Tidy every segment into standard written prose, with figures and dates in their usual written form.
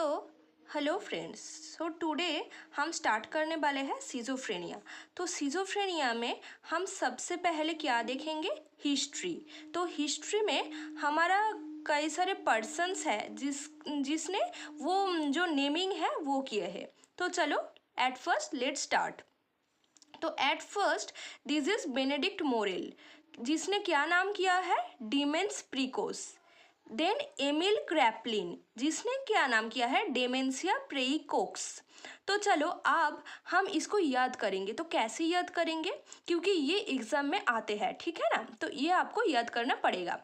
Hello friends. So today हम start करने वाले हैं सिजोफ्रेनिया। तो सिजोफ्रेनिया में हम सबसे पहले क्या देखेंगे, हिस्ट्री। तो हिस्ट्री में हमारा कई सारे पर्सन्स है जिसने वो जो नेमिंग है वो किए हैं। तो चलो एट फर्स्ट लेट स्टार्ट। तो at first this is Benedict Morel, जिसने क्या नाम किया है, डिमेंस प्रिकोस। देन एमिल क्रैपलिन, जिसने क्या नाम किया है, डेमेंशिया प्रेइकोक्स। तो चलो अब हम इसको याद करेंगे। तो कैसे याद करेंगे, क्योंकि ये एग्जाम में आते हैं, ठीक है ना। तो ये आपको याद करना पड़ेगा।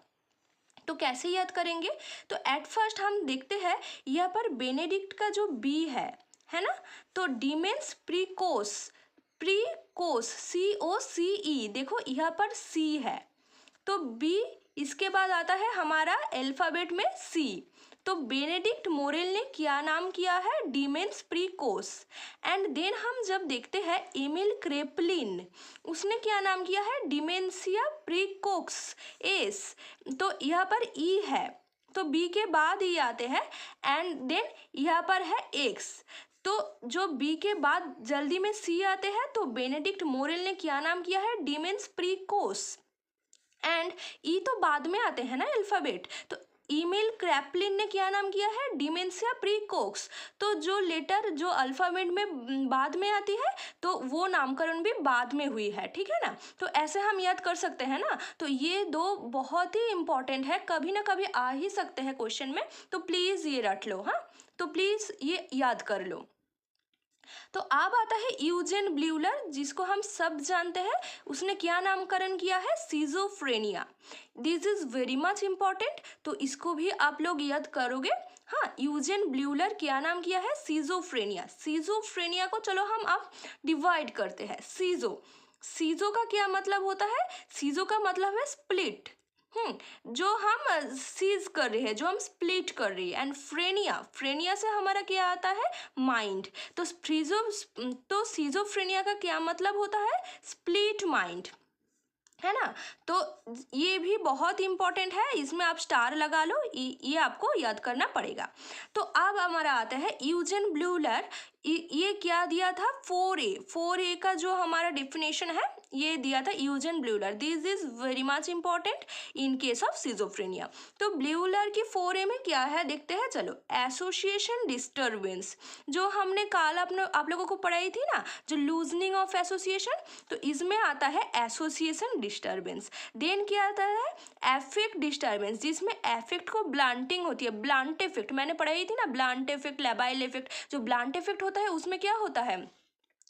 तो कैसे याद करेंगे, तो एट फर्स्ट हम देखते हैं यहाँ पर बेनेडिक्ट का जो बी है ना। तो डिमेंस प्रिकोस, प्रीकोस COCE, देखो यहाँ पर सी है। तो बी, इसके बाद आता है हमारा अल्फाबेट में सी। तो बेनेडिक्ट मोरेल ने क्या नाम किया है, डिमेंस प्रिकोस। एंड देन हम जब देखते हैं एमिल क्रेपलिन, उसने क्या नाम किया है, डिमेंशिया प्रिकोक्स एस। तो यहाँ पर ई है, तो बी के बाद ई आते हैं। एंड देन यहाँ पर है एक्स। तो जो बी के बाद जल्दी में सी आते हैं, तो बेनेडिक्ट मोरेल ने क्या नाम किया है, डिमेंस प्रिकोस। एंड ई तो बाद में आते हैं ना अल्फाबेट। तो ईमेल क्रैपलिन ने क्या नाम किया है, डिमेंशिया प्रीकोक्स। तो जो लेटर जो अल्फाबेट में बाद में आती है, तो वो नामकरण भी बाद में हुई है, ठीक है ना। तो ऐसे हम याद कर सकते हैं ना। तो ये दो बहुत ही इंपॉर्टेंट है, कभी ना कभी आ ही सकते हैं क्वेश्चन में। तो प्लीज़ ये रट लो, हाँ। तो प्लीज़ ये याद कर लो। तो अब आता है यूजेन ब्यूलर, जिसको हम सब जानते हैं। उसने क्या नामकरण किया है, schizophrenia. This is very much important, तो इसको भी आप लोग याद करोगे। हाँ, यूजेन ब्यूलर क्या नाम किया है, सिजोफ्रेनिया। सिजोफ्रेनिया को चलो हम अब डिवाइड करते हैं। सीजो, सीजो का क्या मतलब होता है, सीजो का मतलब है स्प्लिट। जो हम सीज कर रहे हैं, जो हम स्प्लिट कर रही है। एंड फ्रेनिया, फ्रेनिया से हमारा क्या आता है, माइंड। तो सीजोफ्रेनिया का क्या मतलब होता है, स्प्लिट माइंड, है ना। तो ये भी बहुत इंपॉर्टेंट है, इसमें आप स्टार लगा लो, ये आपको याद करना पड़ेगा। तो अब हमारा आता है यूजेन ब्यूलर। ये क्या दिया था, 4A का जो हमारा डेफिनेशन है ये दिया था Eugen Bleuler. This is very much important in case of schizophrenia. तो ब्यूलर की 4A में क्या है देखते हैं, चलो। एसोसिएशन डिस्टर्बेंस, जो हमने कल आप लोगों को पढ़ाई थी ना, जो लूजनिंग ऑफ एसोसिएशन, तो इसमें आता है एसोसिएशन डिस्टर्बेंस। देन क्या आता है, एफेक्ट डिस्टर्बेंस, जिसमें एफेक्ट को ब्लांटिंग होती है। ब्लांट इफेक्ट मैंने पढ़ाई थी ना, ब्लांट इफेक्ट, लेबाइल इफेक्ट। जो ब्लांट इफेक्ट होता है उसमें क्या होता है,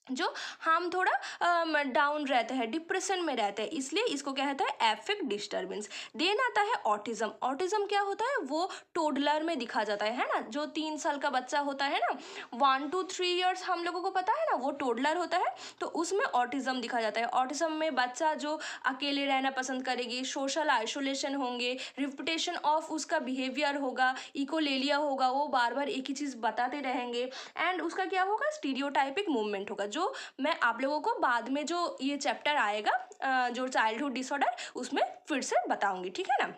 जो हम थोड़ा डाउन रहते हैं, डिप्रेशन में रहते हैं, इसलिए इसको क्या कहता है, एफेक्ट डिस्टर्बेंस। देन आता है ऑटिज्म। ऑटिज्म क्या होता है, वो टोडलर में दिखा जाता है ना। जो 3 साल का बच्चा होता है ना, 1 to 3 years हम लोगों को पता है ना, वो टोडलर होता है। तो उसमें ऑटिज्म दिखा जाता है। ऑटिज्म में बच्चा जो अकेले रहना पसंद करेगी, सोशल आइसोलेशन होंगे, रिपीटेशन ऑफ उसका बिहेवियर होगा, इकोलेलिया होगा, वो बार बार एक ही चीज़ बताते रहेंगे। एंड उसका क्या होगा, स्टीरियोटाइपिक मूवमेंट होगा, जो मैं आप लोगों को बाद में जो ये चैप्टर आएगा जो चाइल्डहुड डिसऑर्डर, उसमें फिर से बताऊंगी, ठीक है ना।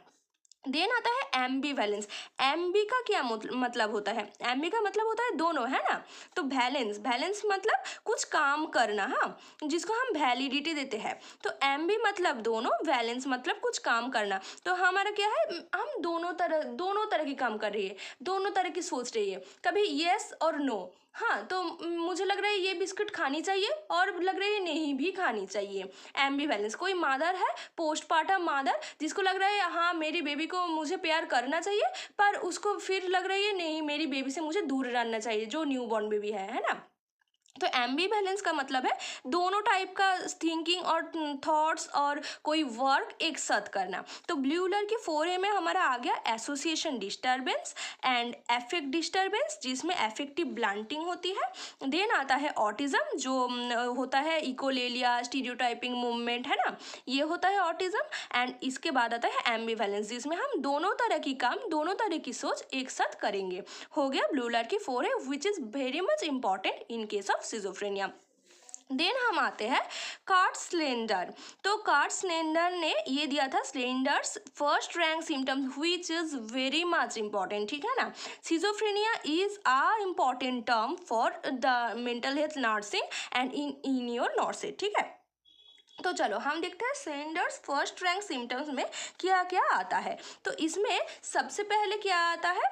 देन आता है एम्बीवैलेंस। एम्बी का क्या मतलब होता है, एम्बी का मतलब होता है दोनों, है ना। तो वैलेंस, वैलेंस मतलब कुछ काम करना, हाँ, जिसको हम वैलिडिटी देते हैं। तो एम्बी मतलब दोनों, वैलेंस मतलब कुछ काम करना। तो हमारा क्या है, हम दोनों तरह की काम कर रही है, दोनों तरह की सोच रही है, कभी येस और नो। हाँ, तो मुझे लग रहा है ये बिस्किट खानी चाहिए, और लग रहा है ये नहीं भी खानी चाहिए। एम्बीवैलेंस, कोई मादर है, पोस्टपार्टम मादर, जिसको लग रहा है हाँ मेरी बेबी को मुझे प्यार करना चाहिए, पर उसको फिर लग रहा है ये नहीं, मेरी बेबी से मुझे दूर रहना चाहिए, जो न्यू बॉर्न बेबी है ना। तो एम्बीवैलेंस का मतलब है दोनों टाइप का थिंकिंग और थॉट्स और कोई वर्क एक साथ करना। तो ब्यूलर की 4A में हमारा आ गया association disturbance and effect disturbance, जिसमें एफेक्टिव ब्लांटिंग होती है। देन आता है ऑटिज्म, जो होता है इकोलेलिया, स्टीरियोटाइपिंग मूवमेंट, है ना, ये होता है ऑटिज्म। एंड इसके बाद आता है एम्बीवैलेंस, जिसमें हम दोनों तरह की काम, दोनों तरह की सोच एक साथ करेंगे। हो गया ब्यूलर की 4A, which is very much important in case of schizophrenia. Then हम आते हैं कार्ट स्लेंडर। तो कार्ट स्लेंडर ने ये दिया था Schneider's first rank symptoms which is very much important, ठीक है ना। Schizophrenia is a important term for the mental health nursing and in your nursing, ठीक है। तो चलो हम देखते हैं स्लेंडर्स फर्स्ट रैंक सिम्टम्स में क्या क्या आता है। तो इसमें सबसे पहले क्या आता है,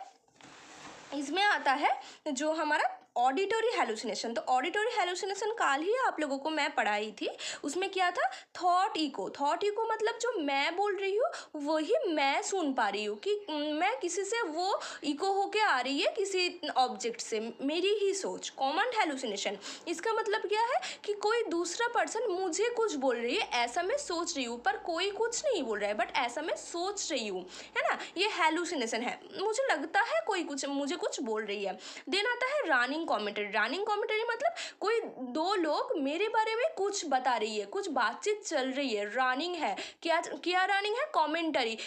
इसमें आता है जो हमारा ऑडिटरी हेलुसिनेशन। तो ऑडिटरी हेलुसिनेशन काल ही आप लोगों को मैं पढ़ाई थी, उसमें क्या था थॉट इको। थॉट इको मतलब जो मैं बोल रही हूँ वही मैं सुन पा रही हूँ, कि मैं किसी से वो इको होके आ रही है किसी ऑब्जेक्ट से, मेरी ही सोच। कॉमन हेलुसिनेशन इसका मतलब क्या है कि कोई दूसरा पर्सन मुझे कुछ बोल रही है, ऐसा मैं सोच रही हूँ पर कोई कुछ नहीं बोल रहा है, बट ऐसा मैं सोच रही हूँ, है ना, ये हेलुसिनेशन है। मुझे लगता है कोई कुछ मुझे कुछ बोल रही है। देन आता है रनिंग कमेंटरी। रनिंग कमेंटरी मतलब कोई दो लोग मेरे बारे में कुछ बता रही है, कुछ बातचीत चल रही है, रनिंग है। क्या क्या रनिंग है, कमेंटरी।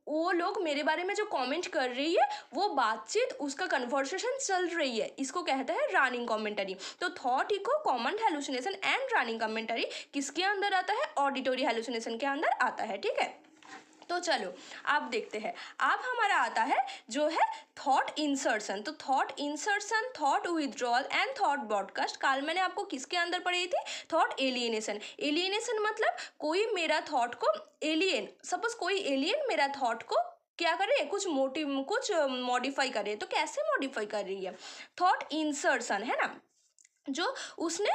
वो लोग मेरे बारे में जो कमेंट कर रही है वो बातचीत, उसका कन्वर्सेशन चल रही है, इसको कहते हैं रनिंग कमेंटरी। तो thought echo, common hallucination and running commentary किसके अंदर आता है, ऑडिटरी हेलुसिनेशन के अंदर आता है, ठीक है। तो चलो आप देखते हैं, अब हमारा आता है जो है थॉट इंसर्शन। तो thought insertion, thought withdrawal and thought broadcast काल मैंने आपको किसके अंदर पढ़ी थी, थॉट एलियनेशन। एलियनेशन मतलब कोई मेरा थॉट को एलियन, सपोज कोई एलियन मेरा थॉट को क्या कर रही है, कुछ मोटिव कुछ मॉडिफाई कर रही है। तो कैसे मॉडिफाई कर रही है, थॉट इंसर्शन, है ना। जो उसने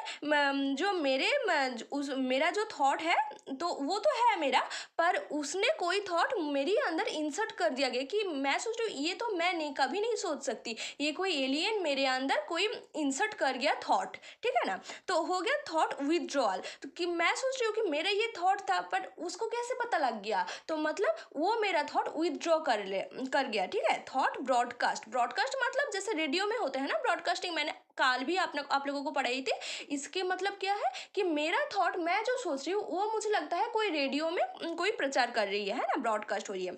जो मेरा जो थॉट है तो वो तो है मेरा, पर उसने कोई थॉट मेरी अंदर इंसर्ट कर दिया गया, कि मैं सोच रही हूँ ये तो मैं नहीं कभी नहीं सोच सकती, ये कोई एलियन मेरे अंदर कोई इंसर्ट कर गया थॉट, ठीक है ना। तो हो गया थॉट विथड्रॉल। तो कि मैं सोच रही हूँ कि मेरा ये थॉट था पर उसको कैसे पता लग गया, तो मतलब वो मेरा थॉट विथड्रॉ कर गया, ठीक है। Thought broadcast. ब्रॉडकास्ट मतलब जैसे रेडियो में होता है ना ब्रॉडकास्टिंग, मैंने काल भी आप लोगों को पढ़ाई थी। इसके मतलब क्या है कि मेरा थॉट, मैं जो सोच रही हूँ वो मुझे लगता है कोई रेडियो में कोई प्रचार कर रही है ना, ब्रॉडकास्ट हो रही है।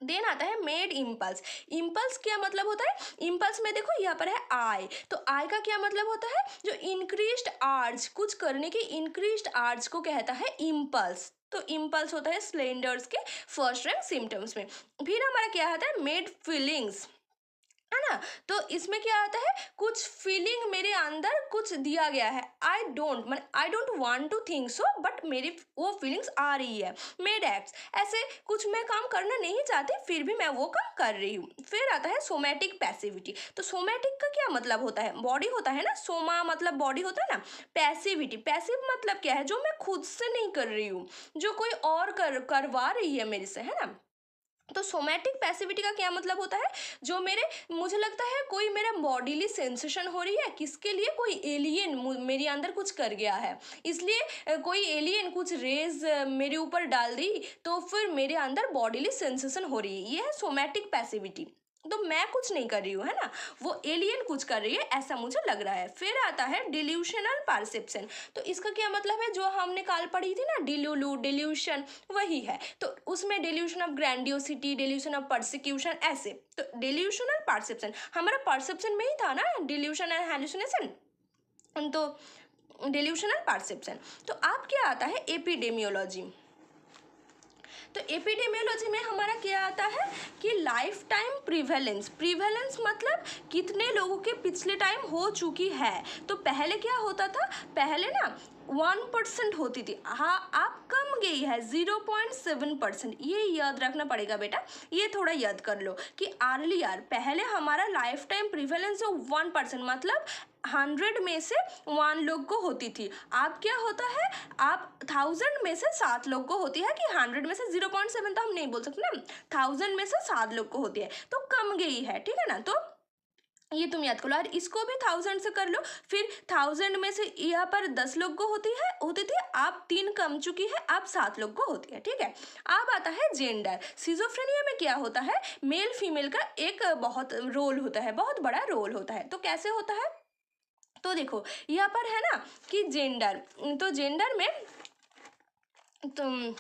देन आता है मेड इम्पल्स। इम्पल्स क्या मतलब होता है, इम्पल्स में देखो यहाँ पर है आई। तो आई का क्या मतलब होता है, जो इंक्रीज्ड आर्ज, कुछ करने की इंक्रीज्ड आर्ज को कहता है इम्पल्स। तो इम्पल्स होता है स्लेंडर्स के फर्स्ट रैंक सिम्टम्स में। फिर हमारा क्या आता है मेड फीलिंग्स, है ना। तो इसमें क्या आता है, कुछ फीलिंग मेरे अंदर कुछ दिया गया है, I don't want to think so, but मेरी वो फीलिंग्स आ रही है। मेड एक्ट्स, ऐसे कुछ मैं काम करना नहीं चाहती फिर भी मैं वो काम कर रही हूँ। फिर आता है सोमैटिक पैसिविटी। तो सोमैटिक का क्या मतलब होता है, बॉडी होता है ना, सोमा मतलब बॉडी होता है ना। पैसिविटी, पैसिव मतलब क्या है, जो मैं खुद से नहीं कर रही हूँ, जो कोई और करवा रही है मेरे से, है ना। तो सोमैटिक पैसिविटी का क्या मतलब होता है, जो मुझे लगता है कोई मेरा बॉडीली सेंसेशन हो रही है, किसके लिए, कोई एलियन मेरे अंदर कुछ कर गया है, इसलिए कोई एलियन कुछ रेज मेरे ऊपर डाल दी, तो फिर मेरे अंदर बॉडीली सेंसेशन हो रही है, ये है सोमैटिक पैसिविटी। तो मैं कुछ नहीं कर रही हूँ, है ना, वो एलियन कुछ कर रही है ऐसा मुझे लग रहा है। फिर आता है डिल्यूशनल परसेप्शन। तो इसका क्या मतलब है, जो हमने काल पढ़ी थी ना, डिल्यूशन, वही है। तो उसमें delusion of grandiosity, delusion of persecution, ऐसे। तो डिल्यूशनल परसेप्शन हमारा परसेप्शन में ही था ना, डिल्यूशन एंड हेलुसिनेशन। तो डिल्यूशनल परसेप्शन। तो आप क्या आता है एपिडेमियोलॉजी। तो एपिडेमियोलॉजी में हमारा क्या आता है कि लाइफ टाइम प्रिवेलेंस। प्रिवेलेंस मतलब कितने लोगों के पिछले टाइम हो चुकी है। तो पहले क्या होता था, पहले ना 1% होती थी, हाँ आप कम गई है 0.7%। ये याद रखना पड़ेगा बेटा, ये थोड़ा याद कर लो कि अर्लियर पहले हमारा लाइफ टाइम प्रिवेलेंस 1%, मतलब 100 में से 1 लोग को होती थी। अब क्या होता है, आप 1000 में से 7 लोग को होती है, कि 100 में से 0.7 तो हम नहीं बोल सकते ना, 1000 में से 7 लोग को होती है, तो कम गई है, ठीक है ना। तो ये तुम याद कर लो, और इसको भी 1000 से कर लो। फिर 1000 में से यहाँ पर 10 लोग को होती थी, आप 3 कम चुकी है, आप 7 लोग को होती है, ठीक है। अब आता है जेंडर। सिजोफ्रेनिया में क्या होता है, मेल फीमेल का एक बहुत रोल होता है, बहुत बड़ा रोल होता है। तो कैसे होता है, तो देखो यहाँ पर है ना कि जेंडर, तो जेंडर में तुम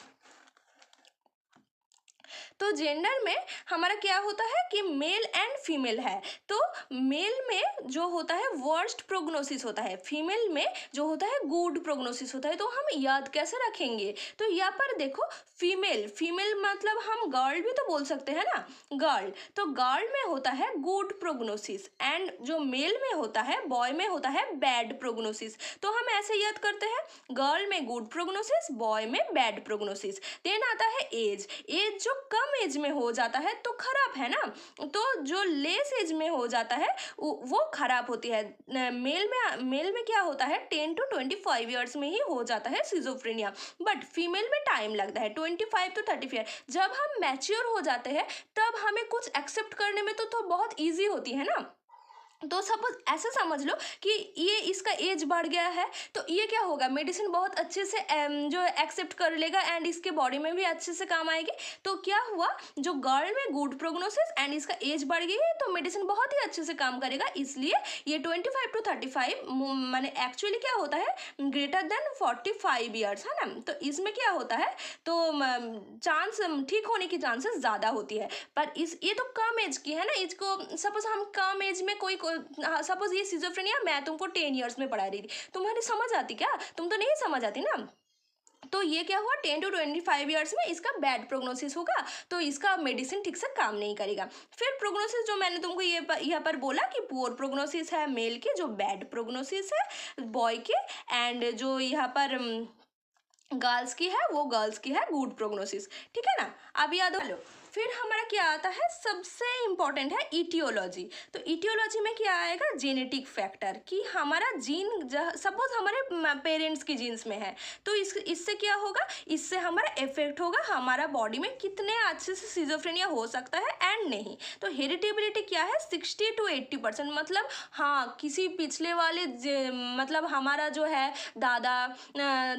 तो जेंडर में हमारा क्या होता है कि मेल एंड फीमेल है। तो मेल में जो होता है वर्स्ट प्रोग्नोसिस होता है, फीमेल में जो होता है गुड प्रोग्नोसिस होता है। तो हम याद कैसे रखेंगे? तो यहाँ पर देखो, फीमेल, फीमेल मतलब हम गर्ल भी तो बोल सकते हैं ना, गर्ल। तो गर्ल में होता है गुड प्रोग्नोसिस एंड जो मेल में होता है, बॉय में होता है बैड प्रोग्नोसिस। तो हम ऐसे याद करते हैं, गर्ल में गुड प्रोग्नोसिस, बॉय में बैड प्रोग्नोसिस। देन आता है एज, एज जो कम एज में हो जाता है तो खराब है ना, तो जो लेस एज में हो जाता है वो खराब होती है। मेल में क्या होता है 10 to 25 ईयर्स में ही हो जाता है सिजोफ्रेनिया, बट फीमेल में टाइम लगता है 25 to 35 ईयर। जब हम मैच्योर हो जाते हैं तब हमें कुछ एक्सेप्ट करने में तो बहुत ईजी होती है ना। तो सपोज ऐसे समझ लो कि ये इसका एज बढ़ गया है, तो ये क्या होगा, मेडिसिन बहुत अच्छे से जो एक्सेप्ट कर लेगा एंड इसके बॉडी में भी अच्छे से काम आएगी। तो क्या हुआ, जो गर्ल में गुड प्रोग्नोसिस एंड इसका एज बढ़ गई है तो मेडिसिन बहुत ही अच्छे से काम करेगा, इसलिए ये 25 to 35 माने एक्चुअली क्या होता है ग्रेटर देन 45 ईयर्स, है ना। तो इसमें क्या होता है, तो चांस ठीक होने की चांसेस ज़्यादा होती है। पर ये तो कम एज की है ना, इसको सपोज हम कम एज में कोई सपोज ये सिजोफ्रेनिया मैं तुमको 10 ईयर्स में पढ़ा रही थी, तुम्हारी समझ आती क्या? तुम तो नहीं समझ आती ना। तो ये क्या हुआ 10 to 25 ईयर्स में इसका बैड प्रोग्नोसिस होगा, तो इसका मेडिसिन ठीक से काम नहीं करेगा। फिर प्रोग्नोसिस जो मैंने तुमको यहाँ पर बोला कि पुअर प्रोग्नोसिस है मेल के, जो बैड प्रोग्नोसिस है बॉय के, एंड जो यहाँ पर गर्ल्स की है वो गर्ल्स की है गुड प्रोग्नोसिस, ठीक है ना। अब याद लो, फिर हमारा क्या आता है, सबसे इंपॉर्टेंट है इटियोलॉजी। तो इटियोलॉजी में क्या आएगा, जेनेटिक फैक्टर, कि हमारा जीन सपोज हमारे पेरेंट्स की जीन्स में है, तो इससे क्या होगा, इससे हमारा इफेक्ट होगा हमारा बॉडी में कितने अच्छे से सिजोफ्रेनिया हो सकता है एंड नहीं। तो हेरिटेबिलिटी क्या है 60 to 80%, मतलब हाँ किसी पिछले वाले मतलब हमारा जो है दादा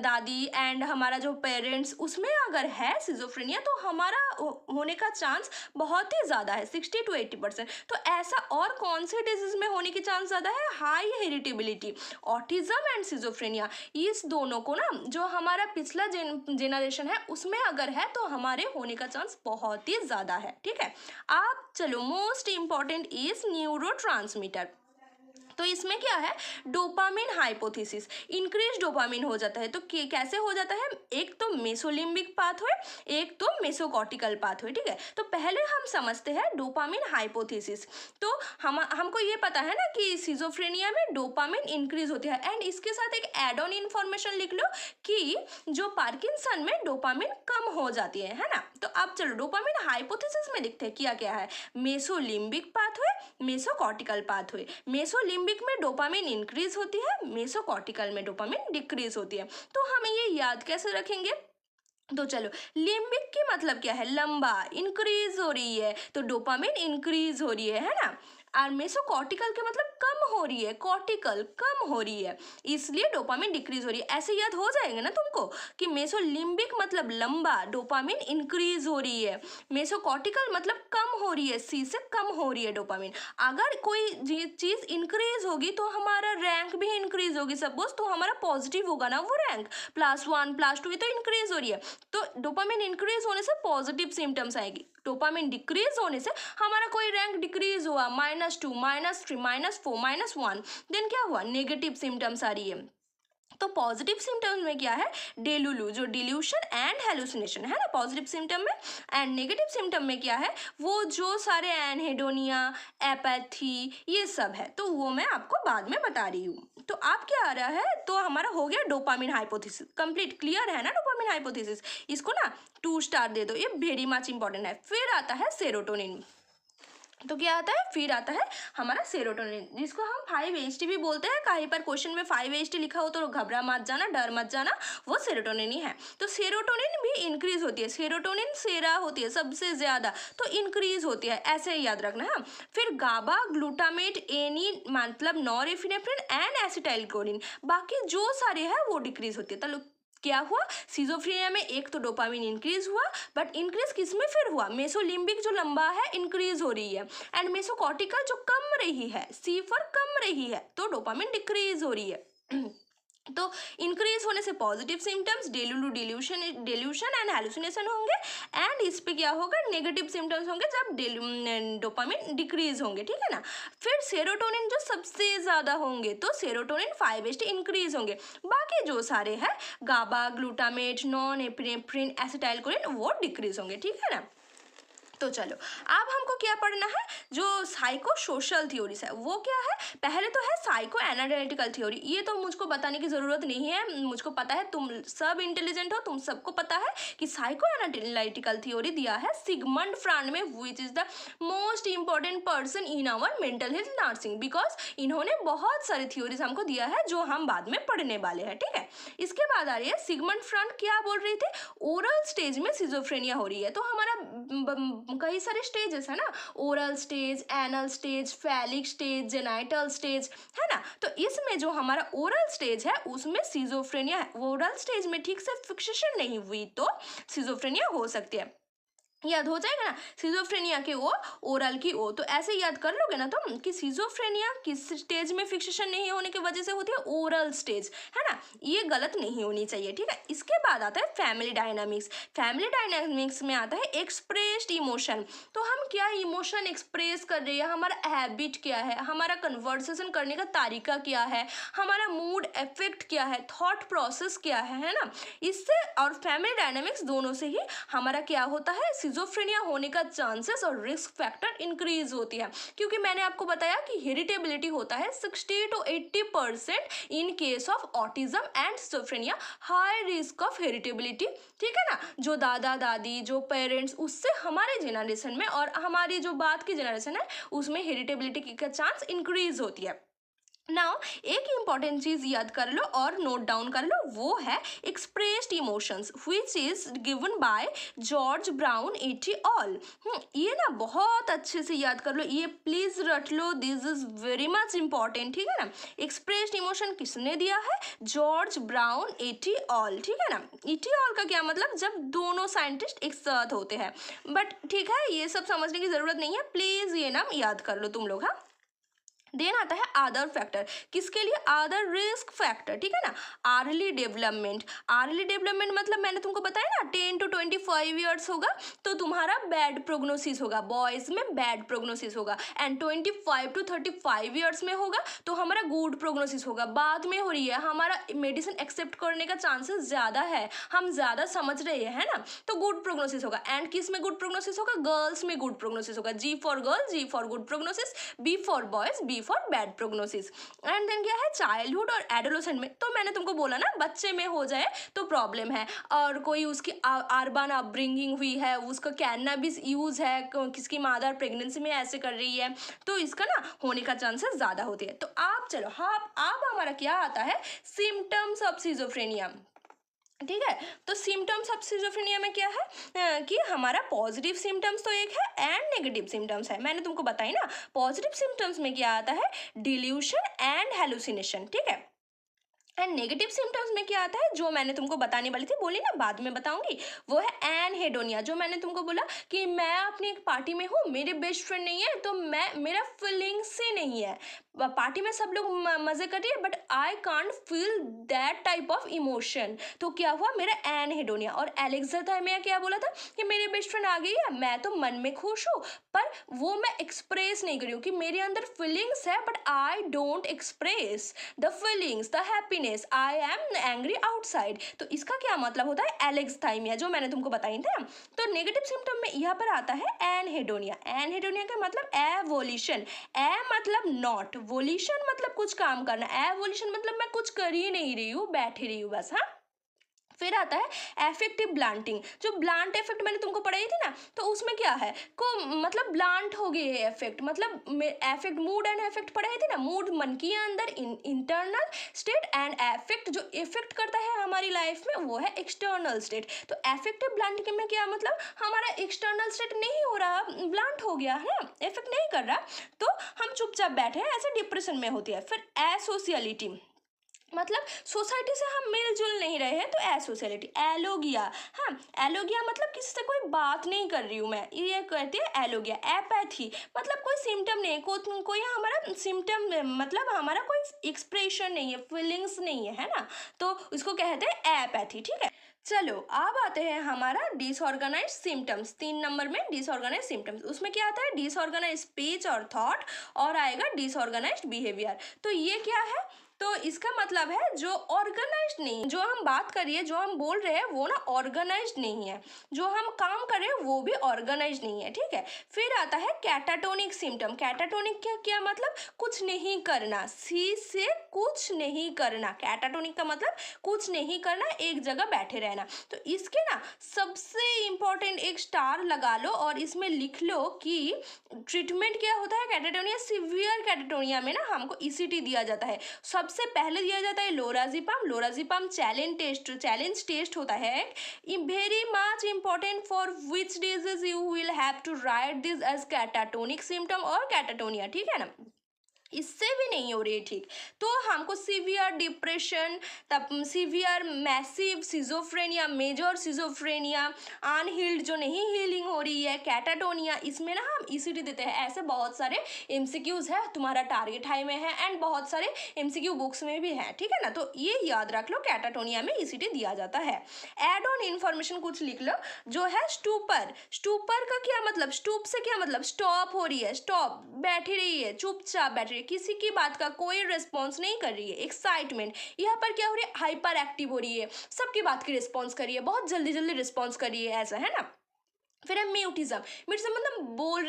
दादी एंड हमारा जो पेरेंट्स उसमें अगर है सिजोफ्रेनिया तो हमारा होने का चांस बहुत ही ज़्यादा है 60 to 80%। तो ऐसा और कौन से डिजीज में होने की चांस ज़्यादा है, high heritability, autism and schizophrenia. इस दोनों को ना जो हमारा पिछला जेनरेशन है उसमें अगर है तो हमारे होने का चांस बहुत ही ज़्यादा है, ठीक है। आप चलो, मोस्ट इंपॉर्टेंट इज न्यूरोट्रांसमीटर। तो इसमें क्या है, डोपामिन हाइपोथेसिस, इंक्रीज डोपामिन हो जाता है। तो कैसे हो जाता है, एक तो मेसोलिम्बिक पाथवे, एक तो मेसोकॉर्टिकल पाथवे, ठीक है। तो पहले हम समझते हैं डोपामिन हाइपोथेसिस। तो हमको ये पता है ना कि सिजोफ्रेनिया में डोपामिन इंक्रीज होती है, एंड इसके साथ एक एड ऑन इन्फॉर्मेशन लिख लो कि जो पार्किंसन में डोपामिन कम हो जाती है ना। तो अब चलो डोपामिन हाइपोथेसिस में देखते हैं क्या क्या है, मेसोलिम्बिक पाथवे, मेसोकॉर्टिकल पाथवे। मेसोलिम्बिक में डोपामिन इंक्रीज होती है, मेसोकॉर्टिकल में डोपामिन डिक्रीज होती है। तो हमें ये याद कैसे रखेंगे, तो चलो, लिम्बिक की मतलब क्या है, लंबा, इंक्रीज हो रही है, तो डोपामिन इंक्रीज हो रही है ना। और मेसोकॉर्टिकल के मतलब कम हो रही है, कॉर्टिकल कम हो रही है, इसलिए डोपामिन डिक्रीज हो रही है। ऐसे याद हो जाएगा ना तुमको कि मेसोलिम्बिक मतलब लंबा, डोपामिन इंक्रीज हो रही है, मेसोकॉर्टिकल मतलब कम हो रही है, सी से कम हो रही है डोपामिन। अगर कोई चीज इंक्रीज होगी तो हमारा रैंक भी इंक्रीज होगी, सपोज तो हमारा पॉजिटिव होगा ना वो रैंक, +1 +2 ये तो इंक्रीज हो रही है। तो डोपामिन इंक्रीज होने से पॉजिटिव सिम्टम्स आएगी, डोपामिन डिक्रीज होने से हमारा कोई रैंक डिक्रीज हुआ, -2 -3 -4 -1, देन क्या हुआ, नेगेटिव सिम्टम्स आ रही है। तो पॉजिटिव सिम्टम्स में क्या है, डेलुलू, जो डिल्यूशन एंड हेलुसिनेशन है ना पॉजिटिव सिम्टम में, एंड नेगेटिव सिम्टम में क्या है, वो जो सारे एनहेडोनिया, एपैथी ये सब है, तो वो मैं आपको बाद में बता रही हूँ। तो आप क्या आ रहा है, तो हमारा हो गया डोपामिन हाइपोथेसिस कंप्लीट, क्लियर है ना डोपामिन हाइपोथेसिस। इसको ना 2 स्टार दे दो, ये वेरी मच इंपॉर्टेंट है। फिर आता है सेरोटोनिन। तो क्या आता है, फिर आता है हमारा सेरोटोनिन, जिसको हम 5-HT भी बोलते हैं। कहीं पर क्वेश्चन में 5-HT लिखा हो तो घबरा मत जाना, डर मत जाना, वो सेरोटोनिन ही है। तो सेरोटोनिन भी इंक्रीज होती है, सेरोटोनिन सेरा होती है सबसे ज्यादा, तो इंक्रीज होती है, ऐसे ही याद रखना है। फिर गाबा, ग्लूटामेट, एनी मतलब नॉरएपिनेफ्रिन एंड एसिटाइलकोलिन, बाकी जो सारे हैं वो डिक्रीज होती है। तो क्या हुआ, सिजोफ्रेनिया में एक तो डोपामिन इंक्रीज हुआ, बट इंक्रीज किस में फिर हुआ, मेसोलिम्बिक जो लंबा है इंक्रीज हो रही है, एंड मेसोकॉर्टिकल जो कम रही है, C4 कम रही है, तो डोपामिन डिक्रीज हो रही है। तो इंक्रीज होने से positive symptoms, delusion and hallucination होंगे, एंड इस पे क्या होगा, नेगेटिव सिम्टम्स होंगे जब डोपामिन डिक्रीज होंगे, ठीक है ना। फिर सेरोटोनिन जो सबसे ज़्यादा होंगे, तो सेरोटोनिन 5-HT इंक्रीज होंगे। बाकी जो सारे हैं गाबा, ग्लूटामेट, नॉन एपिनेफ्रिन, एसिटाइलकोलिन वो डिक्रीज होंगे, ठीक है ना। तो चलो अब हमको क्या पढ़ना है, जो साइको सोशल थ्योरीज है वो क्या है। पहले तो है साइको एनालिटिकल थ्योरी, ये तो मुझको बताने की ज़रूरत नहीं है, मुझको पता है, तुम सब इंटेलिजेंट हो, तुम सबको पता है कि साइको एनालिटिकल थ्योरी दिया है सिगमंड फ्रॉइड में, which is the most important person in our mental health nursing, because इन्होंने बहुत सारी थ्योरीज हमको दिया है जो हम बाद में पढ़ने वाले हैं, ठीक है। इसके बाद आ रही है सिगमंड फ्रॉइड क्या बोल रही थी, ओरल स्टेज में सिजोफ्रेनिया हो रही है। तो हमारा कई सारे स्टेजेस है ना, oral stage, anal stage, phallic stage, genital stage, है ना। तो इसमें जो हमारा ओरल स्टेज है उसमें सिजोफ्रेनिया है। ओरल स्टेज में ठीक से फिक्सेशन नहीं हुई तो सिजोफ्रेनिया हो सकती है। याद हो जाएगा ना, सिजोफ्रेनिया के ओ, ओरल की ओ, तो ऐसे याद कर लोगे ना तुम कि सिजोफ्रेनिया किस स्टेज में फिक्सेशन नहीं होने की वजह से होती है, ओरल स्टेज, है ना। ये गलत नहीं होनी चाहिए, ठीक है। इसके बाद आता है फैमिली डायनामिक्स। फैमिली डायनामिक्स में आता है एक्सप्रेस्ड इमोशन। तो हम क्या इमोशन एक्सप्रेस कर रहे हैं, हमारा हैबिट क्या है, हमारा कन्वर्सेशन करने का तरीका क्या है, हमारा मूड इफेक्ट क्या है, थॉट प्रोसेस क्या है ना। इससे और फैमिली डायनामिक्स दोनों से ही हमारा क्या होता है, सिजोफ्रेनिया होने का चांसेस और रिस्क फैक्टर इंक्रीज होती है। क्योंकि मैंने आपको बताया कि हेरिटेबिलिटी होता है 60 to 80% in case of autism and schizophrenia, high risk of heritability, ठीक है ना। जो दादा दादी, जो पेरेंट्स, उससे हमारे जेनरेशन में और हमारी जो बात की जेनरेशन है उसमें हेरिटेबिलिटी का चांस इंक्रीज होती है। नाउ एक इंपॉर्टेंट चीज याद कर लो और नोट डाउन कर लो, वो है expressed emotions which is given by George brown eighty all. ये ना बहुत अच्छे से याद कर लो, ये प्लीज रट लो, this is very much important, ठीक है ना। एक्सप्रेस्ड इमोशन किसने दिया है, जॉर्ज ब्राउन एटी ऑल, ठीक है ना। एटी ऑल का क्या मतलब, जब दोनों साइंटिस्ट एक साथ होते हैं, बट ठीक है ये सब समझने की जरूरत नहीं है, प्लीज ये नाम याद कर लो तुम लोग। हाँ, देन आता है अदर फैक्टर, किसके लिए, अदर रिस्क फैक्टर, ठीक है ना। अर्ली डेवलपमेंट, अर्ली डेवलपमेंट मतलब मैंने तुमको बताया ना 10 to 25 ईयर्स होगा तो तुम्हारा बैड प्रोग्नोसिस होगा, बॉयज में बैड प्रोग्नोसिस होगा, एंड 25 to 35 ईयर्स में होगा तो हमारा गुड प्रोग्नोसिस होगा। बाद में हो रही है, हमारा मेडिसिन एक्सेप्ट करने का चांसेस ज़्यादा है, हम ज़्यादा समझ रहे हैं, है ना, तो गुड प्रोग्नोसिस होगा। एंड किस में गुड प्रोग्नोसिस होगा, गर्ल्स में गुड प्रोग्नोसिस होगा, G for girl, G for good prognosis, B for boys, B for bad prognosis. And then क्या है, चाइल्डहुड और एडोलेसेंट में, तो मैंने तुमको बोला ना बच्चे में हो जाए तो प्रॉब्लम है, और कोई उसकी अर्बन अपब्रिंगिंग हुई है, उसका कैनबिस यूज है, किसकी मदर प्रेगनेंसी में ऐसे कर रही है, तो इसका ना होने का चांसेस ज़्यादा होते हैं। तो आप चलो, हाँ अब हमारा क्या आता है, सिम्टम्स ऑफ सिजोफ्रेनिया, ठीक है। तो सिम्टम्स ऑफ सिजोफ्रेनिया में क्या है कि हमारा पॉजिटिव सिम्टम्स तो एक है एंड नेगेटिव सिम्टम्स है, मैंने तुमको बताई ना। पॉजिटिव सिम्टम्स में क्या आता है, डिल्यूशन एंड हेलुसिनेशन, ठीक है। एंड नेगेटिव सिम्टम्स में क्या आता है, जो मैंने तुमको बताने वाली थी, बोली ना बाद में बताऊंगी, वो है एनहेडोनिया। जो मैंने तुमको बोला कि मैं अपनी एक पार्टी में हूँ, मेरे बेस्ट फ्रेंड नहीं है, तो मेरा फीलिंग्स ही नहीं है, पार्टी में सब लोग मजे कर रही है but I can't feel that type of emotion, तो क्या हुआ, मेरा एनहेडोनिया। और एलेक्साथाइमिया क्या बोला था कि मेरी बेस्ट फ्रेंड आ गई है, मैं तो मन में खुश हूँ पर वो मैं एक्सप्रेस नहीं करी हूँ, कि मेरे अंदर फीलिंग्स है but I don't express the feelings, the happiness, I am angry outside. तो इसका क्या मतलब होता है, एलेक्साथाइमिया, जो मैंने तुमको बताई था। तो नेगेटिव सिम्टम में यहाँ पर आता है एनहेडोनिया। एनहेडोनिया का मतलब एवोल्यूशन, ए मतलब नॉट, वोल्यूशन मतलब कुछ काम करना, एवोल्यूशन मतलब मैं कुछ कर ही नहीं रही हूँ, बैठी रही हूँ बस। हाँ, फिर आता है एफेक्टिव ब्लांटिंग। जो ब्लांट इफेक्ट मैंने तुमको पढ़ाई थी ना, तो उसमें क्या है को मतलब ब्लांट हो गए है इफेक्ट, मतलब इफेक्ट, मूड एंड इफेक्ट पढ़ाई थी ना, मूड मन के अंदर इंटरनल स्टेट, एंड इफेक्ट जो इफेक्ट करता है हमारी लाइफ में वो है एक्सटर्नल स्टेट। तो एफेक्टिव ब्लांटिंग में क्या मतलब, हमारा एक्सटर्नल स्टेट नहीं हो रहा, ब्लांट हो गया है ना, इफेक्ट नहीं कर रहा, तो हम चुपचाप बैठे हैं, ऐसे डिप्रेशन में होती है। फिर एसोशियलिटी, मतलब सोसाइटी से हम मिलजुल नहीं रहे हैं तो एसोशियलिटी। एलोगिया, हाँ, एलोगिया मतलब किसी से कोई बात नहीं कर रही हूँ मैं, ये कहते हैं एलोगिया। एपैथी मतलब कोई सिम्टम नहीं है, कोई हमारा सिम्टम मतलब हमारा कोई एक्सप्रेशन नहीं है, फीलिंग्स नहीं है, है ना, तो उसको कहते हैं एपैथी। ठीक है, चलो अब आते हैं हमारा डिसऑर्गेनाइज सिम्टम्स। 3 नंबर में डिसऑर्गेनाइज सिम्टम्स, उसमें क्या आता है, डिसऑर्गेनाइज स्पीच और थॉट, और आएगा डिसऑर्गेनाइज बिहेवियर। तो ये क्या है, तो इसका मतलब है जो ऑर्गेनाइज्ड नहीं, जो हम बात करिए, जो हम बोल रहे हैं वो ना ऑर्गेनाइज्ड नहीं है, जो हम काम कर रहे हैं वो भी ऑर्गेनाइज्ड नहीं है। ठीक है, फिर आता है कैटाटोनिक सिम्टम। कैटाटोनिक क्या क्या मतलब, कुछ नहीं करना, सी से कुछ नहीं करना। कैटाटोनिक का मतलब कुछ नहीं करना, एक जगह बैठे रहना। तो इसके ना सबसे इंपॉर्टेंट एक स्टार लगा लो और इसमें लिख लो कि ट्रीटमेंट क्या होता है कैटाटोनिया। सिवियर कैटाटोनिया में ना हमको ईसीटी दिया जाता है। सबसे पहले दिया जाता है लोराजिपाम। लोराजिपाम चैलेंज टेस्ट होता है, very much important for which disease you will have to write this as catatonic symptom और कैटाटोनिया। ठीक है ना, इससे भी नहीं हो रही ठीक, तो हमको सीवियर डिप्रेशन, तब severe massive schizophrenia, major schizophrenia, unhealed जो नहीं हीलिंग हो रही है, कैटाटोनिया, इसमें ना हम ईसीटी देते हैं। ऐसे बहुत सारे एमसीक्यूज है, तुम्हारा टारगेट हाई में है एंड बहुत सारे एमसीक्यू बुक्स में भी है। ठीक है ना, तो ये याद रख लो, कैटाटोनिया में ईसीटी दिया जाता है। एड ऑन इन्फॉर्मेशन कुछ लिख लो, जो है स्टूपर। स्टूपर का क्या मतलब, स्टूप से क्या मतलब, स्टॉप हो रही है, स्टॉप, बैठी रही है, चुपचाप बैठ रही है, किसी की बात का कोई रिस्पॉन्स नहीं कर रही है। एक्साइटमेंट, यहाँ पर क्या हो रही है, हाइपर एक्टिव हो रही है, सबकी बात की रिस्पॉन्स कर रही है, बहुत जल्दी जल्दी रिस्पॉन्स कर रही है, ऐसा है ना। फिर है म्यूटिज्म। म्यूटिज्म मतलब बोल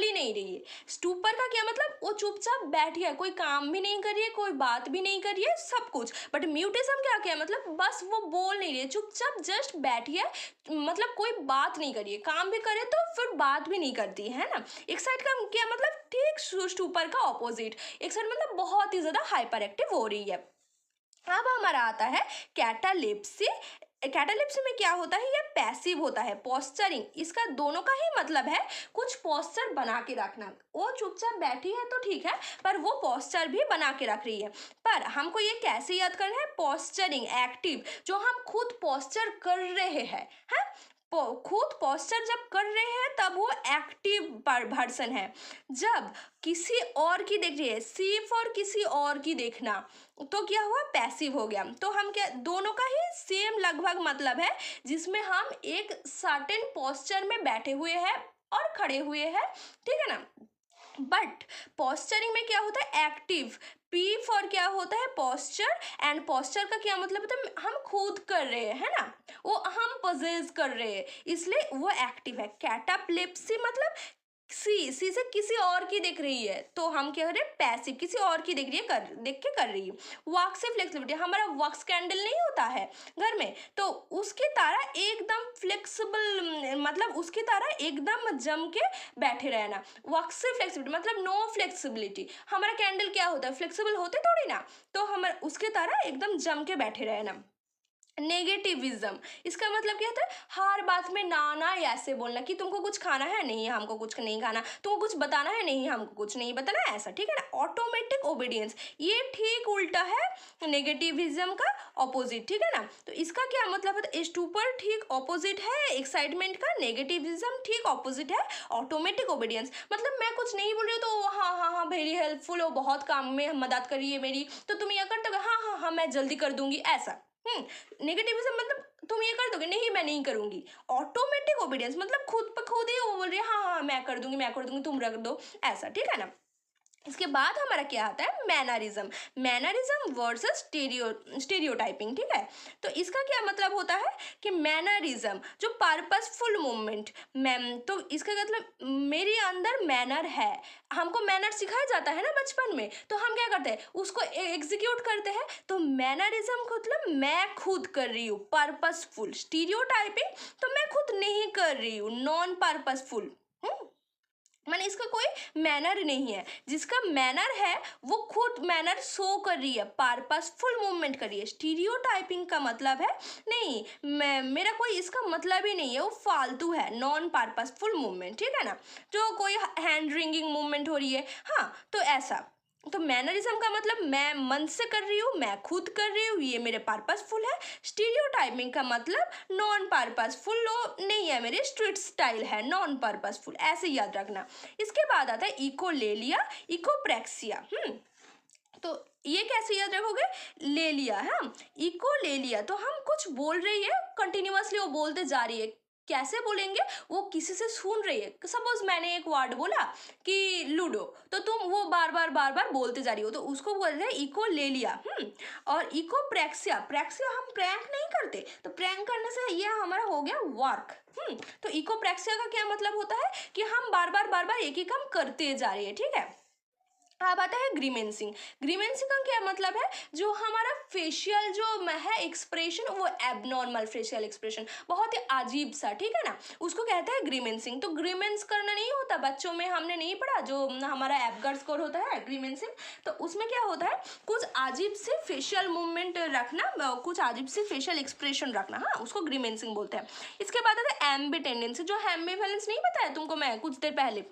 ही नहीं रही है। स्टूपर का क्या मतलब, वो चुपचाप बैठी है, कोई काम भी नहीं कर रही है, कोई बात भी नहीं कर रही है, सब कुछ। बट म्यूटिज्म क्या क्या मतलब, बस वो बोल नहीं रही है, चुपचाप जस्ट बैठी है, मतलब कोई बात नहीं कर रही है, काम भी करे तो फिर बात भी नहीं करती है ना। एक साइड का क्या मतलब, ठीक स्टूपर का ऑपोजिट। एक साइड मतलब बहुत ही ज्यादा हाइपर एक्टिव हो रही है। अब हमारा आता है कैटालेप्सी। कैटालेप्सी में क्या होता है, ये पैसिव होता है। पोस्चरिंग, इसका दोनों का ही मतलब है कुछ पोस्चर बना के रखना। वो चुपचाप बैठी है तो ठीक है, पर वो पोस्चर भी बना के रख रही है। पर हमको ये कैसे याद करना है, पोस्चरिंग एक्टिव, जो हम खुद पोस्चर कर रहे हैं, है, खुद पोस्चर जब कर रहे हैं तब वो एक्टिव पर्सन है। जब किसी और की देख रही है, सी फॉर किसी और की देखना, तो क्या हुआ, पैसिव हो गया। तो हम क्या, दोनों का ही सेम लगभग मतलब है, जिसमें हम एक सर्टेन पोस्चर में बैठे हुए हैं और खड़े हुए हैं। ठीक है ना, बट पोस्चरिंग में क्या होता है, एक्टिव। पी फॉर क्या होता है, पोस्चर, एंड पोस्चर का क्या मतलब होता है, हम खुद कर रहे हैं, है ना, वो हम पोजेस कर रहे हैं, इसलिए वो एक्टिव है। कैटाप्लेप्सी मतलब सी से किसी और की देख रही है, तो हम क्या कर रहे हैं, पैसिव, किसी और की देख रही है, देख के कर रही है। वॉक से फ्लेक्सिबिलिटी, हमारा वॉक्स कैंडल नहीं होता है घर में, तो उसकी तरह एकदम फ्लेक्सिबल, मतलब उसकी तरह एकदम जम के बैठे रहना। वॉक्स से फ्लेक्सिबिलिटी मतलब नो फ्लेक्सिबिलिटी, हमारा कैंडल क्या होता है, फ्लेक्सिबल होते थोड़ी ना, तो हमारा उसके तरह एकदम जम के बैठे रहना। नेगेटिविज्म, इसका मतलब क्या होता है, हर बात में ना ना ऐसे बोलना कि तुमको कुछ खाना है, नहीं हमको कुछ नहीं खाना, तुमको कुछ बताना है, नहीं हमको कुछ नहीं बताना, ऐसा। ठीक है ना, ऑटोमेटिक ओबीडियंस, ये ठीक उल्टा है नेगेटिविज्म का ऑपोजिट। ठीक है ना, तो इसका क्या मतलब है, स्टूपर ठीक ऑपोजिट है एक्साइटमेंट का, नेगेटिविज्म ठीक ऑपोजिट है ऑटोमेटिक ओबीडियंस। मतलब मैं कुछ नहीं बोल रही हूँ तो हाँ हाँ हाँ वेरी हेल्पफुल हो, बहुत काम में मदद करी है मेरी, तो तुम ये करते हो, हाँ हाँ हाँ मैं जल्दी कर दूंगी, ऐसा। नेगेटिविज्म मतलब तुम ये कर दोगे, नहीं मैं नहीं करूंगी। ऑटोमेटिक ओबीडियंस मतलब खुद पर खुद ही वो बोल रही है, हाँ हाँ मैं कर दूंगी, तुम रख दो, ऐसा। ठीक है ना, इसके बाद हमारा क्या आता है, मैनरिज्म। Mannerism versus stereotyping. ठीक है, तो इसका क्या मतलब होता है कि मैनरिज्म जो पर्पसफुल मूवमेंट, मैम, तो इसका मतलब मेरे अंदर मैनर है, हमको मैनर सिखाया जाता है ना बचपन में, तो हम क्या करते हैं, उसको एग्जीक्यूट करते हैं। तो मैनरिज्म मतलब मैं खुद कर रही हूँ, पर्पसफुल। स्टीरियोटाइपिंग तो मैं खुद नहीं कर रही हूँ, नॉन पर्पसफुल। माने इसका कोई मैनर नहीं है, जिसका मैनर है वो खुद मैनर शो कर रही है, पर्पसफुल मूवमेंट कर रही है। स्टीरियोटाइपिंग का मतलब है नहीं, मेरा कोई इसका मतलब ही नहीं है, वो फालतू है, नॉन पर्पसफुल मूवमेंट। ठीक है ना, जो कोई हैंड रिंगिंग मूवमेंट हो रही है, हाँ, तो ऐसा। तो मैनरिज्म का मतलब मैं मन से कर रही हूँ, मैं खुद कर रही हूँ, ये मेरे पर्पसफुल है। स्टीरियोटाइपिंग का मतलब नॉन पर्पसफुल नहीं है, मेरे स्ट्रीट स्टाइल है, नॉन पर्पसफुल, ऐसे याद रखना। इसके बाद आता है इकोलेलिया, इकोप्रेक्सिया। तो ये कैसे याद रखोगे? ले लिया है, इको ले लिया, तो हम कुछ बोल रही है कंटिन्यूअसली, वो बोलते जा रही है। कैसे बोलेंगे? वो किसी से सुन रही है। सपोज मैंने एक वर्ड बोला कि लूडो, तो तुम वो बार बार बोलते जा रही हो, तो उसको बोलते हैं इको ले लिया। और इको प्रेक्सिया, प्रेक्सिया हम प्रैंक नहीं करते, तो प्रैंक करने से ये हमारा हो गया वर्क। तो इको प्रेक्सिया का क्या मतलब होता है कि हम बार बार एक ही काम करते जा रहे हैं, ठीक है। अब आता है ग्रीमेंसिंग। ग्रीमेंसिंग का क्या मतलब है? जो हमारा फेशियल जो है एक्सप्रेशन, वो एबनॉर्मल फेशियल एक्सप्रेशन, बहुत ही अजीब सा, ठीक है ना, उसको कहते हैं ग्रीमेंसिंग। तो ग्रीमेंस करना नहीं होता, बच्चों में हमने नहीं पढ़ा, जो हमारा एबगर स्कोर होता है ग्रीमेंसिंग, तो उसमें क्या होता है, कुछ अजीब से फेशियल मूवमेंट रखना, कुछ अजीब से फेशियल एक्सप्रेशन रखना, हाँ, उसको ग्रीमेंसिंग बोलते हैं। इसके बाद आता है एम्बिटेंडेंसी, जो एम्बिवेलेंस नहीं बताया तुमको मैं कुछ देर पहले,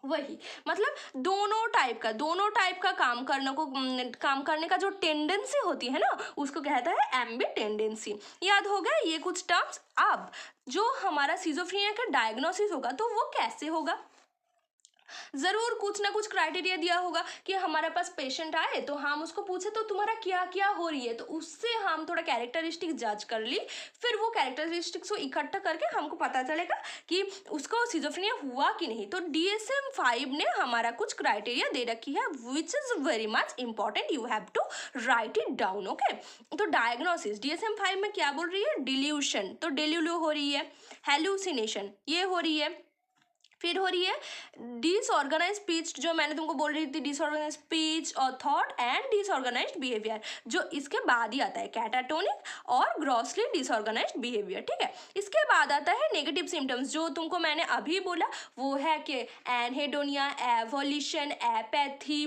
वही मतलब दोनों टाइप का काम करने का जो टेंडेंसी होती है ना, उसको कहता है एम्बिटेंडेंसी। याद हो गया ये कुछ टर्म्स। अब जो हमारा सिजोफ्रेनिया का डायग्नोसिस होगा, तो वो कैसे होगा? जरूर कुछ ना कुछ क्राइटेरिया दिया होगा कि हमारे पास पेशेंट आए तो हम उसको पूछे तो तुम्हारा क्या क्या हो रही है, तो उससे हम थोड़ा कैरेक्टरिस्टिक जज कर ली, फिर वो कैरेक्टरिस्टिक्स को इकट्ठा करके हमको पता चलेगा कि उसको सिजोफ्रेनिया हुआ कि नहीं। तो DSM-5 ने हमारा कुछ क्राइटेरिया दे रखी है, which is very much important, you have to write it down, okay. तो डायग्नोसिस DSM-5 में क्या बोल रही है? डिल्यूशन, तो डिल्यूलो हो रही है, हेलुसिनेशन ये हो रही है, फिर हो रही है डिसऑर्गेनाइज स्पीच, जो मैंने तुमको बोल रही थी, डिसऑर्गेनाइज स्पीच और थॉट एंड डिसऑर्गेनाइज्ड बिहेवियर, जो इसके बाद ही आता है कैटाटोनिक और ग्रॉसली डिसऑर्गेनाइज्ड बिहेवियर, ठीक है। इसके बाद आता है नेगेटिव सिम्टम्स, जो तुमको मैंने अभी बोला, वो है कि anhedonia, avolition, apathy,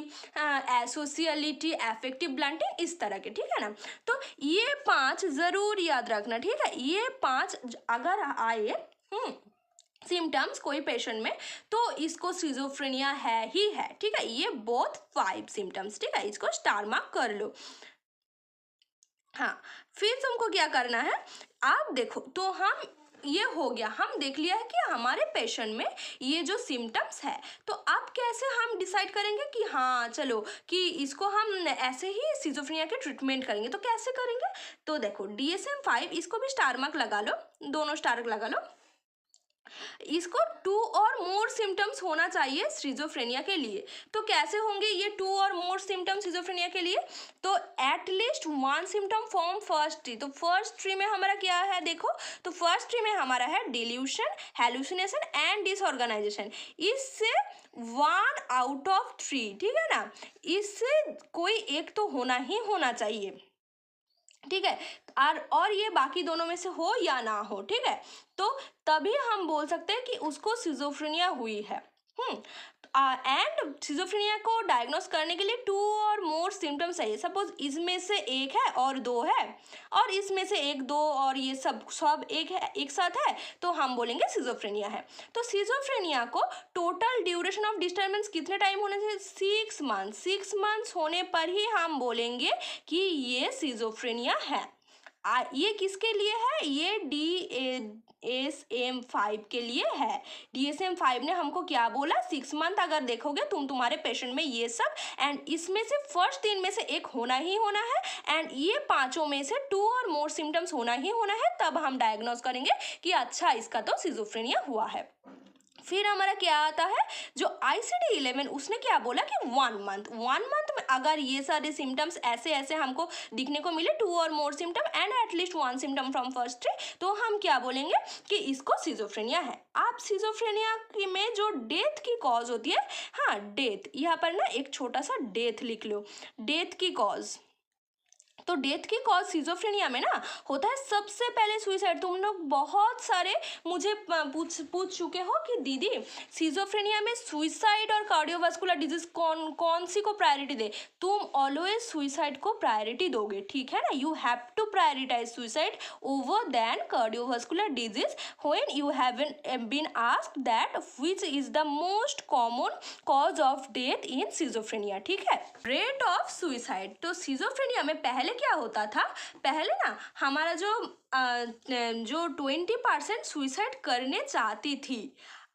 asociality, affective blunting, इस तरह के, ठीक है ना। तो ये 5 जरूर याद रखना, ठीक है। ये 5 अगर आए सिम्टम्स कोई पेशेंट में, तो इसको सिजोफ्रेनिया है ही है, ठीक है। ये बोथ 5 सिम्टम्स, ठीक है, इसको स्टार मार्क कर लो। हाँ, फिर तुमको क्या करना है, आप देखो, तो हम ये हो गया, हम देख लिया है कि हमारे पेशेंट में ये जो सिम्टम्स है, तो अब कैसे हम डिसाइड करेंगे कि हाँ चलो कि इसको हम ऐसे ही सिजोफ्रेनिया के ट्रीटमेंट करेंगे। तो कैसे करेंगे? तो देखो DSM-5, इसको भी स्टार मार्क लगा लो, दोनों स्टार लगा लो। इसको 2 और मोर सिम्टम्स होना चाहिए सिजोफ्रेनिया के लिए। तो कैसे होंगे ये 2 और मोर सिम्टम्स सिजोफ्रेनिया के लिए? तो at least 1 symptom from first three. तो फर्स्ट ट्री में हमारा क्या है देखो, तो फर्स्ट ट्री में हमारा है डिल्यूशन, हेलुसिनेशन एंड डिसऑर्गेनाइजेशन। इससे 1 आउट ऑफ 3, ठीक है ना, इससे कोई एक तो होना ही होना चाहिए, ठीक है। और ये बाकी दोनों में से हो या ना हो, ठीक है, तो तभी हम बोल सकते हैं कि उसको सिजोफ्रेनिया हुई है। एंड सिजोफ्रेनिया को डायग्नोस करने के लिए 2 और मोर सिम्टम्स चाहिए। सपोज इसमें से एक है और 2 है, और इसमें से 1 2 और ये सब एक है, एक साथ है, तो हम बोलेंगे सिजोफ्रेनिया है। तो सिजोफ्रेनिया को टोटल ड्यूरेशन ऑफ डिस्टर्बेंस कितने टाइम होने चाहिए? 6 मंथ। 6 मंथ्स होने पर ही हम बोलेंगे कि ये सिजोफ्रेनिया है। ये किसके लिए है? ये DSM-5 के लिए है। DSM-5 ने हमको क्या बोला? 6 मंथ अगर देखोगे तुम्हारे पेशेंट में ये सब, एंड इसमें से फर्स्ट 3 में से एक होना ही होना है, एंड ये 5 में से 2 और मोर सिम्टम्स होना ही होना है, तब हम डायग्नोस करेंगे कि अच्छा इसका तो सिजोफ्रेनिया हुआ है। फिर हमारा क्या आता है, जो ICD-11 उसने क्या बोला कि 1 मंथ में अगर ये सारे सिम्टम्स ऐसे ऐसे हमको दिखने को मिले, 2 और more symptom and at least 1 symptom from first three, तो हम क्या बोलेंगे कि इसको सिजोफ्रेनिया है। आप सिजोफ्रेनिया में जो डेथ की कॉज होती है, हाँ डेथ, यहाँ पर ना एक छोटा सा डेथ लिख लो, डेथ की कॉज तो डेथ की कॉज सिजोफ्रेनिया में ना होता है सबसे पहले सुइसाइड। तुम लोग बहुत सारे मुझे पूछ चुके हो कि दीदी सिजोफ्रेनिया में सुइसाइड और कार्डियोवास्कुलर डिजीज कौन सी को प्रायोरिटी दे। तुम ऑलवेज सुइसाइड को प्रायोरिटी दोगे, ठीक है ना। You have to prioritize suicide over then cardiovascular disease when you have been asked that which is the most common cause of death in schizophrenia, ठीक है। रेट ऑफ सुइसाइड, तो schizophrenia में पहले क्या होता था, पहले ना हमारा जो 20% सुइसाइड करने चाहती थी,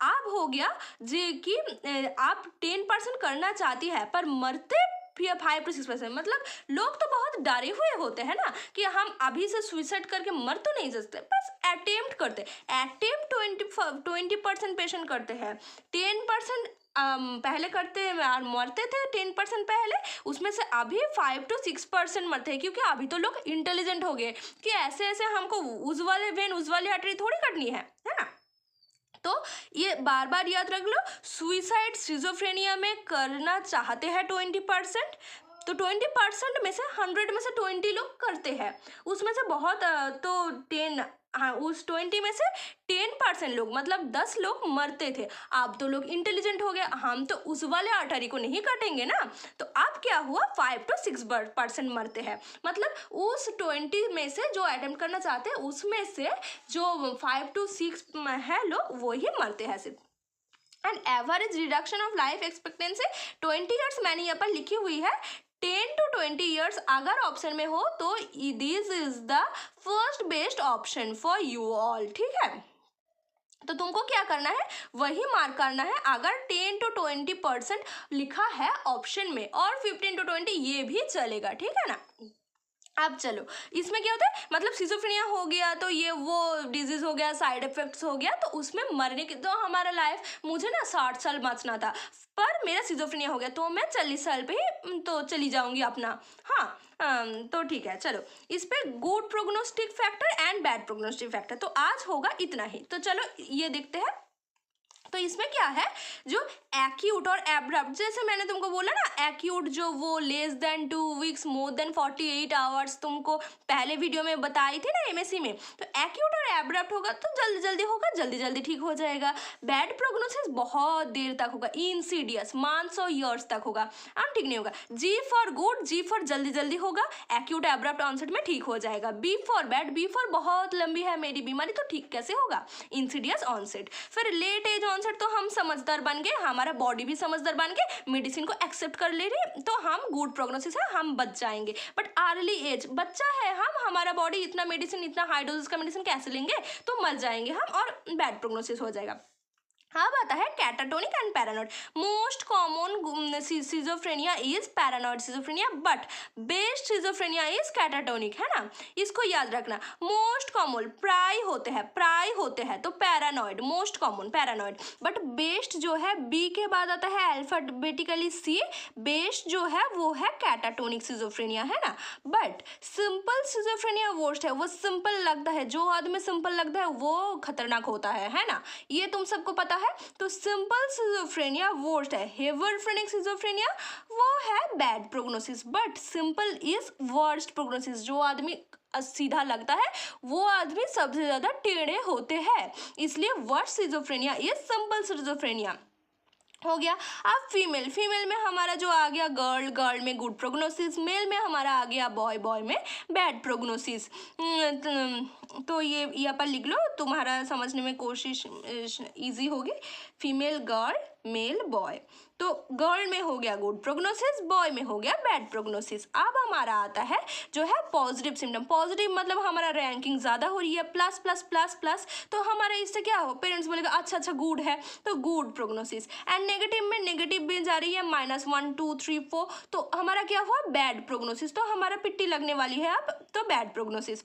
अब हो गया जी कि आप 10% करना चाहती है पर मरते 5 to 6%। मतलब लोग तो बहुत डरे हुए होते हैं ना कि हम अभी से सुइसाइड करके मर तो नहीं सकते, बस अटेम्प्ट करते। अटेम्प्ट 20% पेशेंट करते हैं, 10% पहले करते और मरते थे 10% पहले, उसमें से अभी 5 to 6% मरते हैं क्योंकि अभी तो लोग इंटेलिजेंट हो गए कि ऐसे ऐसे हमको उस वाले वेन उस वाली आर्टरी थोड़ी कटनी है ना। तो ये बार बार याद रख लो, सुइसाइड सिजोफ्रेनिया में करना चाहते हैं 20%, तो 20% में से 100 में से 20 लोग करते हैं, उसमें से बहुत तो 10 हाँ उस 20 में से 10% लोग मतलब 10 लोग मरते थे। अब तो लोग इंटेलिजेंट हो गए, हम तो उस वाले आर्टरी को नहीं काटेंगे ना। तो अब क्या हुआ, 5 to 6% मरते हैं। मतलब उस 20 में से जो अटेम्प्ट करना चाहते हैं उसमें से जो 5 to 6 है लोग वो ही मरते हैं सिर्फ। And average reduction of life expectancy 20 years मैंने यहाँ पर लिखी हुई है, 10 to 20 ईयर्स अगर ऑप्शन में हो तो this is the first best option for you all, ठीक है। तो तुमको क्या करना है, वही मार्क करना है अगर 10 to 20% लिखा है ऑप्शन में, और 15 to 20 ये भी चलेगा, ठीक है ना। अब चलो इसमें क्या होता है, मतलब सिजोफ्रेनिया हो गया तो ये वो डिजीज हो गया, साइड इफेक्ट्स हो गया, तो उसमें मरने की तो हमारा लाइफ, मुझे ना 60 साल बचना था पर मेरा सिजोफ्रेनिया हो गया तो मैं 40 साल पे ही तो चली जाऊंगी अपना। हाँ तो ठीक है, चलो इस पे good prognostic factor and bad prognostic factor, तो आज होगा इतना ही। तो चलो ये देखते हैं। तो इसमें क्या है, जो एक्यूट और एब्रप्ट, जैसे मैंने तुमको बोला ना, एक्यूट जो वो less than 2 weeks more than 48 hours तुमको पहले वीडियो में बताई थी ना एमएससी में, तो एक्यूट और एब्रप्ट होगा तो जल्दी जल्दी होगा, जल्दी जल्दी ठीक हो जाएगा। बैड प्रोग्नोसिस बहुत देर तक होगा, इंसीडियस मंथ्स और ईयर्स तक होगा, अब ठीक नहीं होगा। G for good, ji for जल्दी जल्दी होगा, एक्यूट एब्रप्ट ऑनसेट में ठीक हो जाएगा। B for bad, B for बहुत लंबी है मेरी बीमारी तो ठीक कैसे होगा, इंसीडियस ऑनसेट। फिर लेट एज ऑनसेट, तो हम समझदार बन गए, हमारा बॉडी भी समझदार बन के मेडिसिन को एक्सेप्ट कर ले रही, तो हम गुड प्रोग्नोसिस है, हम बच जाएंगे। बट अर्ली एज, बच्चा है हम, हमारा बॉडी इतना मेडिसिन, इतना हाई डोजेस का मेडिसिन कैसे लेंगे, तो मर जाएंगे हम और बैड प्रोग्नोसिस हो जाएगा। अब आता है catatonic and paranoid. Most common schizophrenia is paranoid schizophrenia, but best schizophrenia is catatonic, है ना, इसको याद रखना। मोस्ट कॉमन प्राय होते हैं तो paranoid most common paranoid, but best जो है बी के बाद आता है अल्फाबेटिकली सी, बेस्ट जो है वो है कैटाटोनिक सिजोफ्रेनिया, है ना। बट सिंपल सिजोफ्रेनिया वर्स्ट है, वो सिंपल लगता है, जो आदमी सिंपल लगता है वो खतरनाक होता है ना, ये तुम सबको पता है। तो सिंपल सिजोफ्रेनिया वर्स्ट है, हेवरफ्रेनिक सिजोफ्रेनिया वो है bad prognosis, but simple is worst prognosis. जो आदमी सीधा लगता है वो आदमी सबसे ज्यादा टेढ़े होते हैं, इसलिए worst schizophrenia is simple schizophrenia हो गया। अब फीमेल में हमारा जो आ गया गर्ल में गुड प्रोग्नोसिस, मेल में हमारा आ गया बॉय में बैड प्रोग्नोसिस। तो ये यहाँ पर लिख लो, तुम्हारा समझने में कोशिश इजी होगी। फीमेल गर्ल, मेल बॉय, तो गर्ल में हो गया गुड प्रोग्नोसिस, बॉय में हो गया बैड प्रोग्नोसिस। अब हमारा आता है जो है पॉजिटिव सिम्टम, पॉजिटिव मतलब हमारा रैंकिंग ज़्यादा हो रही है, प्लस प्लस प्लस प्लस, तो हमारा इससे क्या हो, पेरेंट्स बोलेगा अच्छा गुड है तो गुड प्रोग्नोसिस। एंड नेगेटिव में नेगेटिव भी जा रही है -1 2 3 4, तो हमारा क्या हुआ बैड प्रोग्नोसिस, तो हमारा पिट्टी लगने वाली है अब, तो bad prognosis.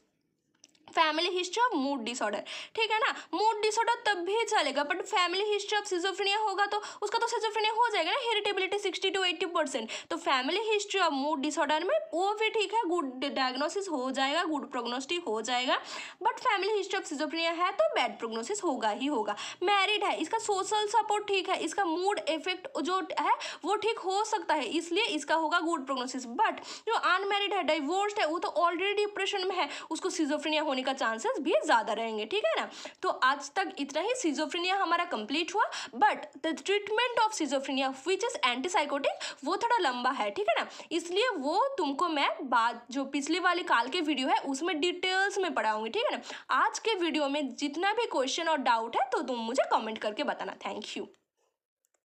Family history of mood disorder, ठीक है ना। मूड डिसऑर्डर तब भी चलेगा, but family history of schizophrenia होगा तो उसका तो सिजोफ्रेनिया हो जाएगा ना, हेरिटेबिलिटी 60 to 80%। तो family history of mood disorder में वो भी ठीक है, गुड डायग्नोसिस हो जाएगा, गुड प्रोग्नोस्टिक हो जाएगा। But family history of schizophrenia है तो बैड प्रोग्नोसिस होगा ही होगा। मैरिड है, इसका सोशल सपोर्ट ठीक है, इसका मूड इफेक्ट जो है वो ठीक हो सकता है, इसलिए इसका होगा गुड प्रोग्नोसिस। बट जो अनमैरिड है, डाइवोर्स्ड है, वो तो ऑलरेडी डिप्रेशन में है, उसको सिजोफ्रेनिया होने का चांसेस भी ज़्यादा रहेंगे, ठीक है ना। तो आज तक इतना ही, सिजोफ्रेनिया हमारा कंप्लीट हुआ। But the treatment of schizophrenia which is antipsychotic वो थोड़ा लंबा है, ठीक है ना, इसलिए वो तुमको मैं बाद जो पिछली वाली काल के वीडियो है उसमें डिटेल्स में पढ़ाऊंगी, ठीक है ना। आज के वीडियो में जितना भी क्वेश्चन और डाउट है तो तुम मुझे कमेंट करके बताना। Thank you.